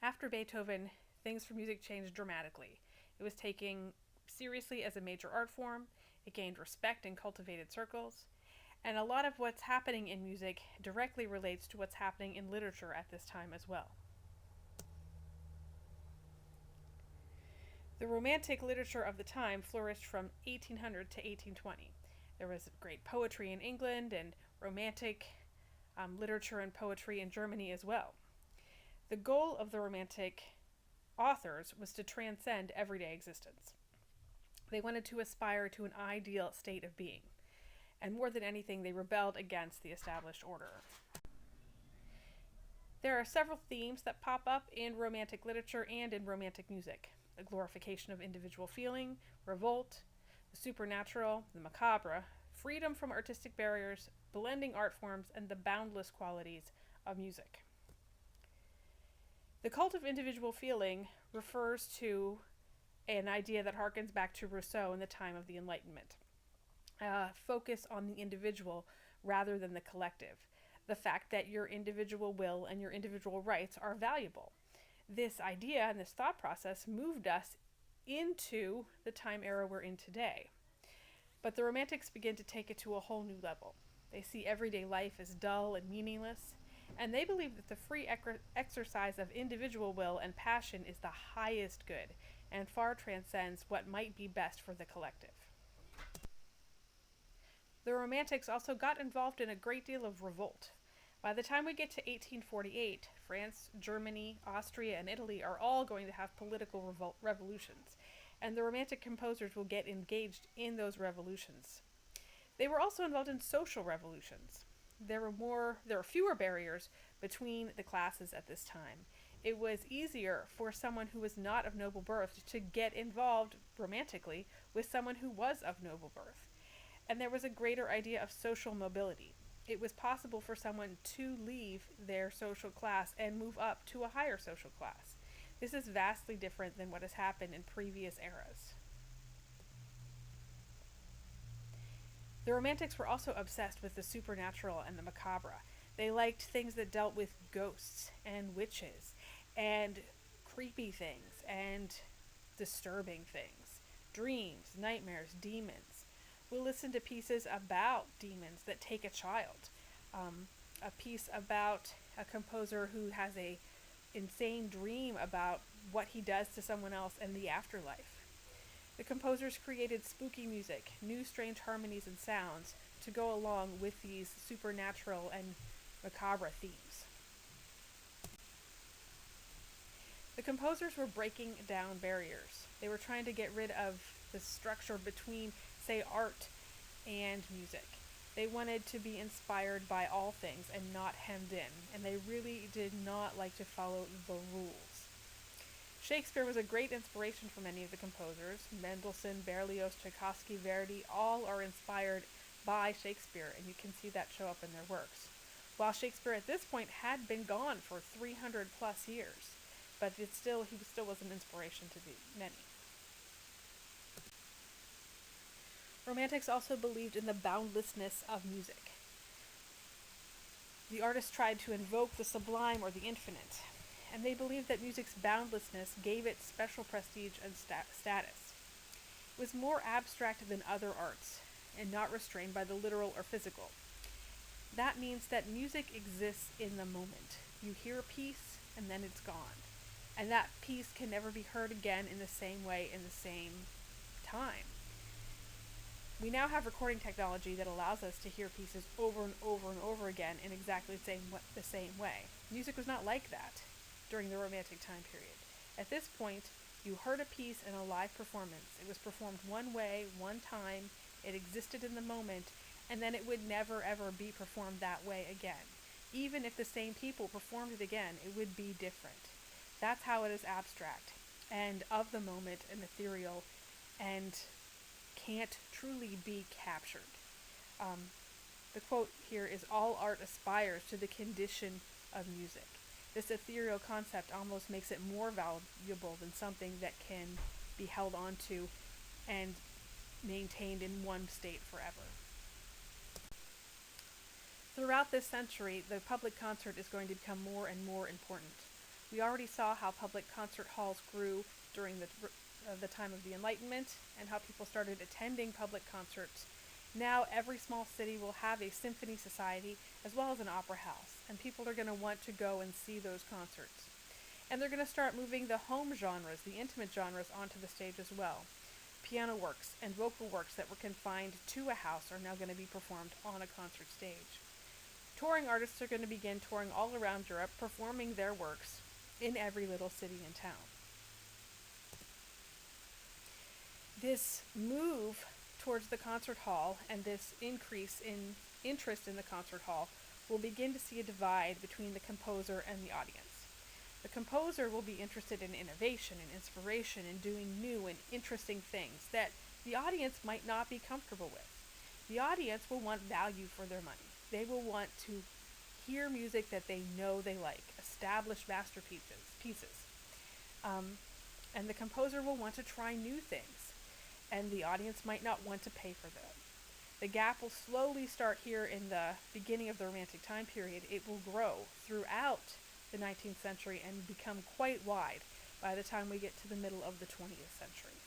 After Beethoven, things for music changed dramatically. It was taken seriously as a major art form, it gained respect in cultivated circles, and a lot of what's happening in music directly relates to what's happening in literature at this time as well. The Romantic literature of the time flourished from 1800 to 1820. There was great poetry in England and Romantic literature and poetry in Germany as well. The goal of the Romantic authors was to transcend everyday existence. They wanted to aspire to an ideal state of being, and more than anything, they rebelled against the established order. There are several themes that pop up in Romantic literature and in Romantic music: the glorification of individual feeling, revolt, the supernatural, the macabre, freedom from artistic barriers, blending art forms, and the boundless qualities of music. The cult of individual feeling refers to an idea that harkens back to Rousseau in the time of the Enlightenment. Focus on the individual rather than the collective. The fact that your individual will and your individual rights are valuable. This idea and this thought process moved us into the time era we're in today. But the Romantics begin to take it to a whole new level. They see everyday life as dull and meaningless, and they believe that the free exercise of individual will and passion is the highest good and far transcends what might be best for the collective. The Romantics also got involved in a great deal of revolt. By the time we get to 1848, France, Germany, Austria, and Italy are all going to have political revolutions, and the Romantic composers will get engaged in those revolutions. They were also involved in social revolutions. There were fewer barriers between the classes at this time. It was easier for someone who was not of noble birth to get involved romantically with someone who was of noble birth. And there was a greater idea of social mobility. It was possible for someone to leave their social class and move up to a higher social class. This is vastly different than what has happened in previous eras. The Romantics were also obsessed with the supernatural and the macabre. They liked things that dealt with ghosts and witches and creepy things and disturbing things. Dreams, nightmares, demons. We'll listen to pieces about demons that take a child. A piece about a composer who has a insane dream about what he does to someone else in the afterlife. The composers created spooky music, new strange harmonies and sounds to go along with these supernatural and macabre themes. The composers were breaking down barriers. They were trying to get rid of the structure between, say, art and music. They wanted to be inspired by all things and not hemmed in, and they really did not like to follow the rules. Shakespeare was a great inspiration for many of the composers. Mendelssohn, Berlioz, Tchaikovsky, Verdi, all are inspired by Shakespeare, and you can see that show up in their works. While Shakespeare at this point had been gone for 300 plus years, but he still was an inspiration to many. Romantics also believed in the boundlessness of music. The artists tried to invoke the sublime or the infinite, and they believed that music's boundlessness gave it special prestige and status. It was more abstract than other arts, and not restrained by the literal or physical. That means that music exists in the moment. You hear a piece, and then it's gone. And that piece can never be heard again in the same way in the same time. We now have recording technology that allows us to hear pieces over and over and over again in exactly the same way. Music was not like that during the Romantic time period. At this point, you heard a piece in a live performance. It was performed one way, one time, it existed in the moment, and then it would never ever be performed that way again. Even if the same people performed it again, it would be different. That's how it is abstract and of the moment and ethereal and can't truly be captured. The quote here is, "All art aspires to the condition of music." This ethereal concept almost makes it more valuable than something that can be held onto and maintained in one state forever. Throughout this century, the public concert is going to become more and more important. We already saw how public concert halls grew during the time of the Enlightenment and how people started attending public concerts. Now every small city will have a symphony society as well as an opera house, and people are going to want to go and see those concerts. And they're going to start moving the home genres, the intimate genres, onto the stage as well. Piano works and vocal works that were confined to a house are now going to be performed on a concert stage. Touring artists are going to begin touring all around Europe, performing their works in every little city and town. This move towards the concert hall and this increase in interest in the concert hall will begin to see a divide between the composer and the audience. The composer will be interested in innovation and inspiration and doing new and interesting things that the audience might not be comfortable with. The audience will want value for their money. They will want to hear music that they know they like, established masterpieces. And the composer will want to try new things, and the audience might not want to pay for them. The gap will slowly start here in the beginning of the Romantic time period. It will grow throughout the 19th century and become quite wide by the time we get to the middle of the 20th century.